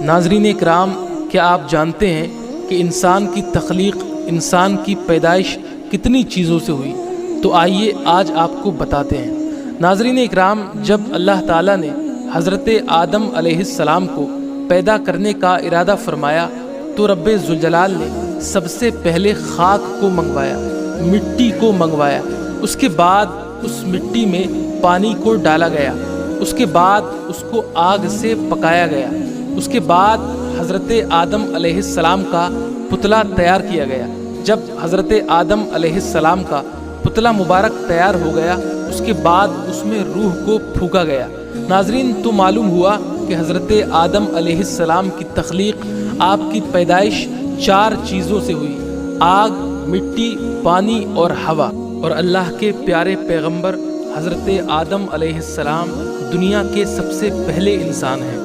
नाज़रीन इकराम, क्या आप जानते हैं कि इंसान की तख्लीक, इंसान की पैदाइश कितनी चीज़ों से हुई? तो आइए आज आपको बताते हैं। नाज़रीन इकराम, जब अल्लाह ताला ने हज़रत आदम अलैहिस्सलाम को पैदा करने का इरादा फरमाया तो रब्बे ज़ुलजलाल ने सबसे पहले खाक को मंगवाया, मिट्टी को मंगवाया। उसके बाद उस मिट्टी में पानी को डाला गया, उसके बाद उसको आग से पकाया गया, उसके बाद हज़रत आदम अलैहिस्सलाम का पुतला तैयार किया गया। जब हज़रत आदम अलैहिस्सलाम का पुतला मुबारक तैयार हो गया, उसके बाद उसमें रूह को फूंका गया। नाज़रीन, तो मालूम हुआ कि हज़रत आदम अलैहिस्सलाम की तख्लीक, आपकी पैदाइश 4 चीज़ों से हुई: आग, मिट्टी, पानी और हवा। और अल्लाह के प्यारे पैगंबर हज़रत आदम अलैहिस्सलाम दुनिया के सबसे पहले इंसान हैं।